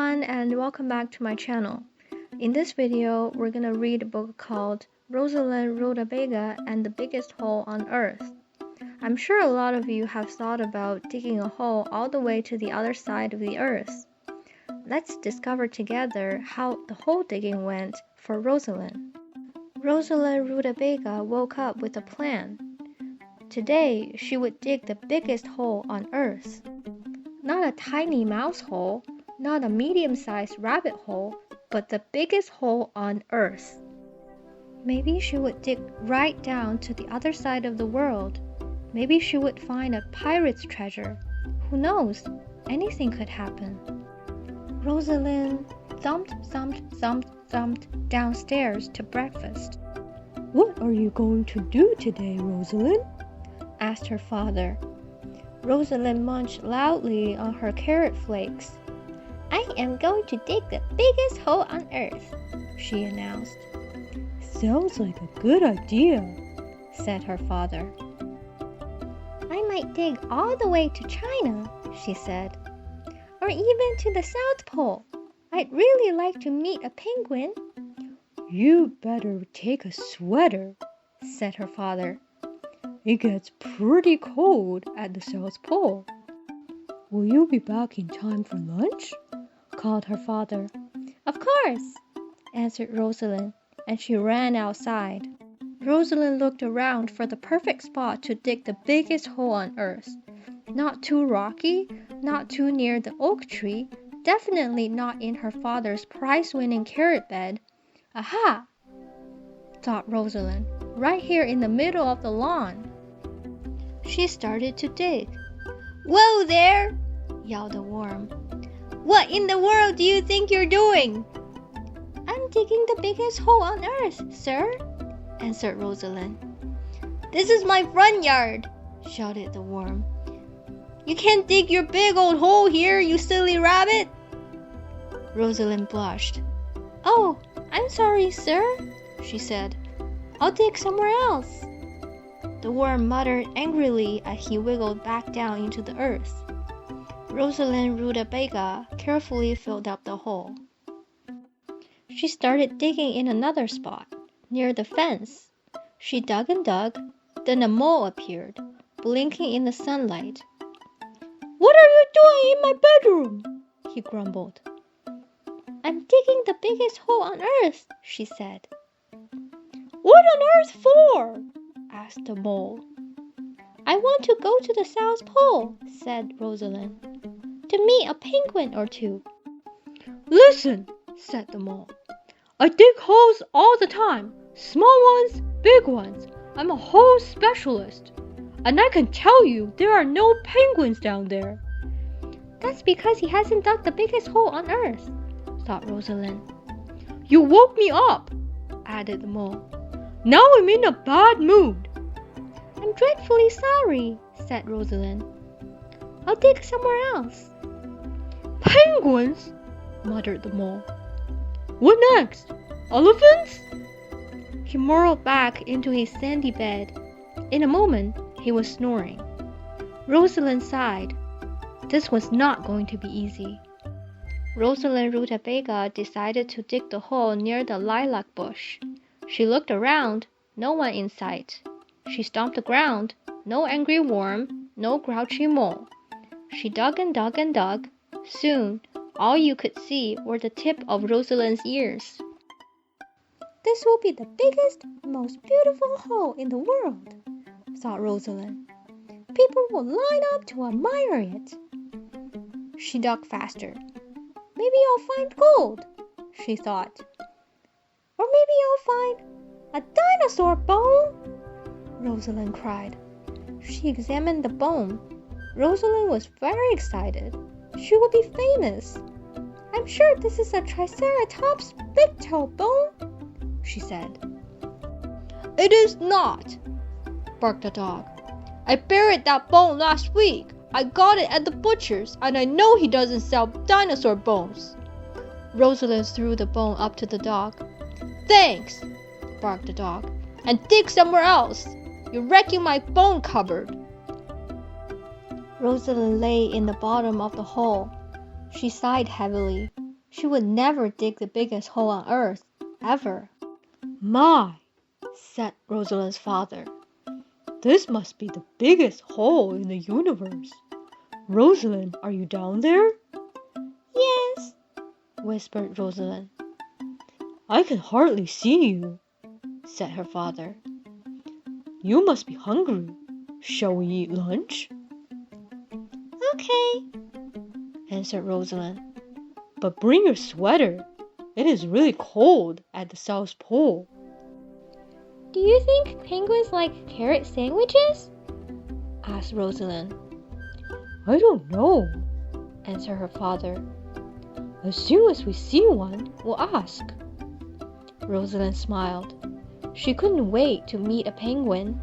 everyone, and welcome back to my channel. In this video, we're gonna read a book called Roslyn, Rutabaga, and the Biggest Hole on Earth. I'm sure a lot of you have thought about digging a hole all the way to the other side of the earth. Let's discover together how the hole digging went for Roslyn. Roslyn Rutabaga woke up with a plan. Today, she would dig the biggest hole on Earth. Not a tiny mouse hole, not a medium-sized rabbit hole, but the biggest hole on Earth. Maybe she would dig right down to the other side of the world. Maybe she would find a pirate's treasure. Who knows? Anything could happen. Roslyn thumped downstairs to breakfast. "What are you going to do today, Roslyn?" asked her father. Roslyn munched loudly on her carrot flakes. "I am going to dig the biggest hole on Earth," she announced. "Sounds like a good idea," said her father. "I might dig all the way to China," she said, "or even to the South Pole. I'd really like to meet a penguin." "You'd better take a sweater," said her father. "It gets pretty cold at the South Pole." "Will you be back in time for lunch?" called her father. "Of course," answered Roslyn, and she ran outside. Roslyn looked around for the perfect spot to dig the biggest hole on Earth. Not too rocky, not too near the oak tree, definitely not in her father's prize-winning carrot bed. "Aha!" thought Roslyn, "right here in the middle of the lawn." She started to dig. "Whoa there!" yelled the worm. "What in the world do you think you're doing?" "I'm digging the biggest hole on Earth, sir," answered Roslyn. "This is my front yard," shouted the worm. "You can't dig your big old hole here, you silly rabbit." Roslyn blushed. "Oh, I'm sorry, sir," she said. "I'll dig somewhere else." The worm muttered angrily as he wiggled back down into the earth. Roslyn Rutabaga carefully filled up the hole. She started digging in another spot, near the fence. She dug and dug, then a mole appeared, blinking in the sunlight. "What are you doing in my bedroom?" he grumbled. "I'm digging the biggest hole on Earth," she said. "What on earth for?" asked the mole. "I want to go to the South Pole," said Roslyn, "to meet a penguin or two." "Listen," said the mole. "I dig holes all the time, small ones, big ones. I'm a hole specialist. And I can tell you there are no penguins down there." "That's because he hasn't dug the biggest hole on Earth," thought Roslyn. "You woke me up," added the mole. "Now I'm in a bad mood." "I'm dreadfully sorry," said Roslyn. "I'll dig somewhere else." "Penguins," muttered the mole. "What next? Elephants?" He burrowed back into his sandy bed. In a moment, he was snoring. Roslyn sighed. This was not going to be easy. Roslyn Rutabaga decided to dig the hole near the lilac bush. She looked around, no one in sight. She stomped the ground, no angry worm, no grouchy mole. She dug and dug and dug. Soon, all you could see were the tip of Roslyn's ears. "This will be the biggest, most beautiful hole in the world," thought Roslyn. "People will line up to admire it." She dug faster. "Maybe I'll find gold," she thought. "Or maybe I'll find a dinosaur bone," Roslyn cried. She examined the bone. Roslyn was very excited. She would be famous. "I'm sure this is a Triceratops big-toe bone," she said. "It is not," barked the dog. "I buried that bone last week. I got it at the butcher's, and I know he doesn't sell dinosaur bones." Roslyn threw the bone up to the dog. "Thanks," barked the dog, "and dig somewhere else. You're wrecking my bone cupboard." Roslyn lay in the bottom of the hole. She sighed heavily. She would never dig the biggest hole on earth, ever. My, said Rosalind's father. This must be the biggest hole in the universe. Rosalind, are you down there? Yes, whispered Rosalind. I can hardly see you, said her father. You must be hungry. Shall we eat lunch? Okay, answered Rosalind. But bring your sweater. It is really cold at the South Pole. Do you think penguins like carrot sandwiches? asked Rosalind. I don't know, answered her father. As soon as we see one, we'll ask. Rosalind smiled. She couldn't wait to meet a penguin.